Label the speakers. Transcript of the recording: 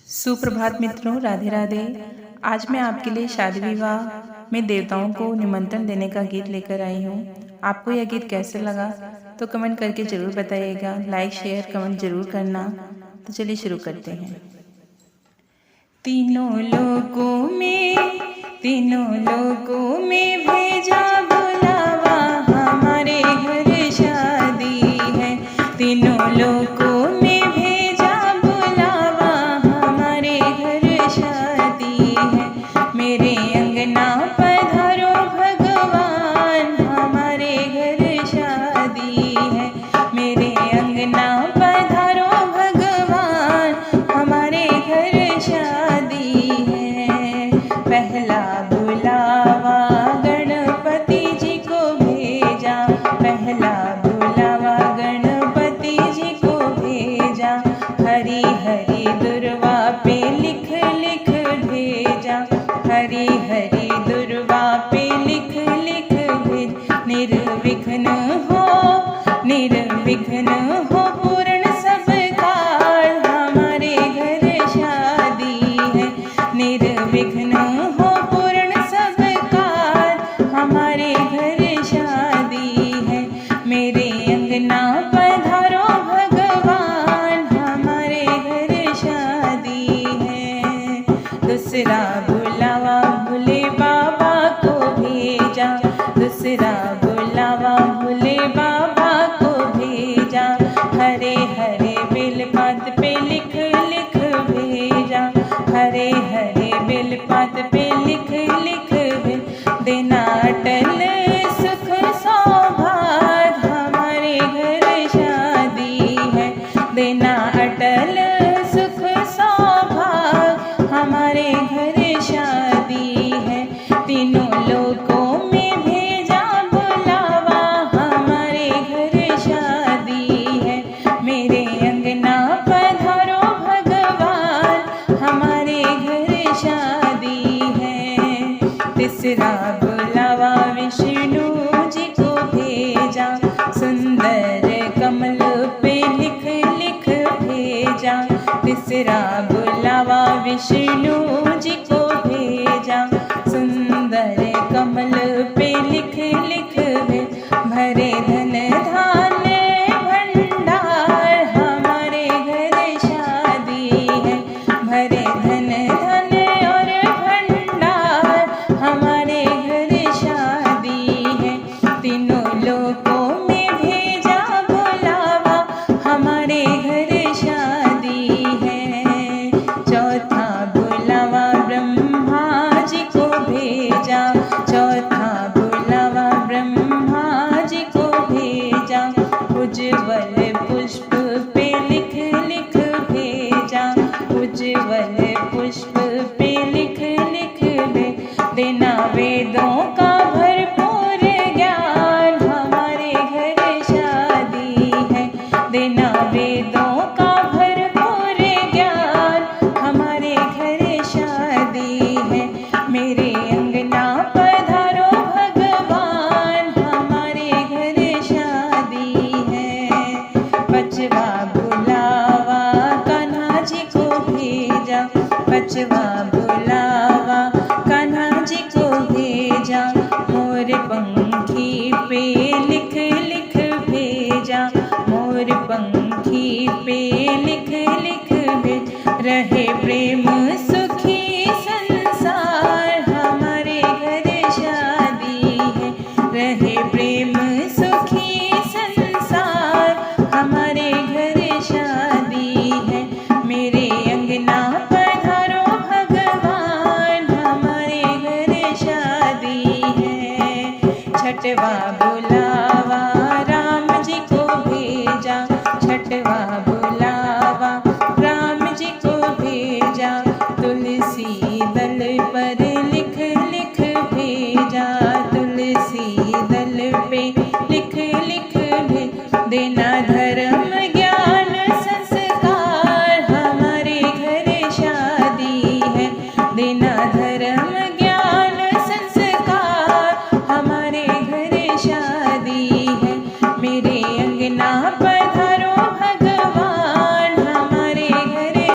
Speaker 1: सुप्रभात मित्रों, राधे राधे। आज मैं आपके लिए शादी विवाह में देवताओं को निमंत्रण देने का गीत लेकर आई हूँ। आपको यह गीत कैसे लगा तो कमेंट करके ज़रूर बताइएगा। लाइक शेयर कमेंट ज़रूर करना। तो चलिए शुरू करते हैं। तीनों लोगों में भेजा बुलावा, हमारे घर शादी है। तीनों लोगों में भेजा बुलावा, हमारे घर शादी है। मेरे अंगना पधारो भगवान, हमारे घर शादी है। मेरे अंगना पधारो भगवान, हमारे घर शादी है। पहला बुलावा गणपति जी को भेजा, पहला बुलावा गणपति जी को भेजा। हरी हरी दुर्वा पे लिख लिख भेजा, हरी हरी दुर्वा पे लिख लिख भेज। निर्विघ्न हो पूर्ण सब काज, हमारे घर शादी है। निर्विघ्न हो पूर्ण सब काज, हमारे घर शादी है। मेरे अंगना पधारो भगवान, हमारे घर शादी है। दूसरा बुलावा भोले बाबा को भेजा, दूसरा बुलावा भोले बाबा को भेजा। हरे हरे बेलपात पे लिख लिख भेजा, हरे हरे बेलपात पे लिख लिख भेज। देना अटल सुख सौभाग्य, हमारे घर शादी है। देना अटल सुख सौभाग्य, हमारे घर शादी है। तीनों लोगों में भेजा बुलावा, हमारे घर शादी है। मेरे अंगना पधारो भगवान, हमारे घर शादी है। तीसरा बुलावा विष्णु जी को भेजा, सुंदर कमल पे लिख लिख भेजा। तीसरा बुलावा विष्णु जी को भेजा, सुंदर कमल पे लिख लिख भेज। भरे धन धान्य भंडार, हमारे घर शादी है। भरे धन धान्य और भंडार, हमारे घर शादी है। तीनों लोगों में भेजा बुलावा, हमारे घर शादी है। चौथा बुलावा ब्रह्मा जी को भेजा, चौथा बुलावा ब्रह्मा जी को भेजा। उज्ज्वल पुष्प पे लिख लिख भेजा, उज्ज्वल पुष्प पे लिख लिख भेज। देना वेदों का भरपूर ज्ञान, हमारे घर शादी है। देना वेदों का भरपूर ज्ञान, हमारे घर शादी है। मेरे अंगना पधारो भगवान, हमारे घर शादी है। पचवा बुलावा कान्हा जी को भेजा, पचवा बुलावा कान्हा जी को भेजा। मोर पंखी पे लिख लिख भेजा, मोर पंखी पे लिख लिख भेज। रहे प्रेम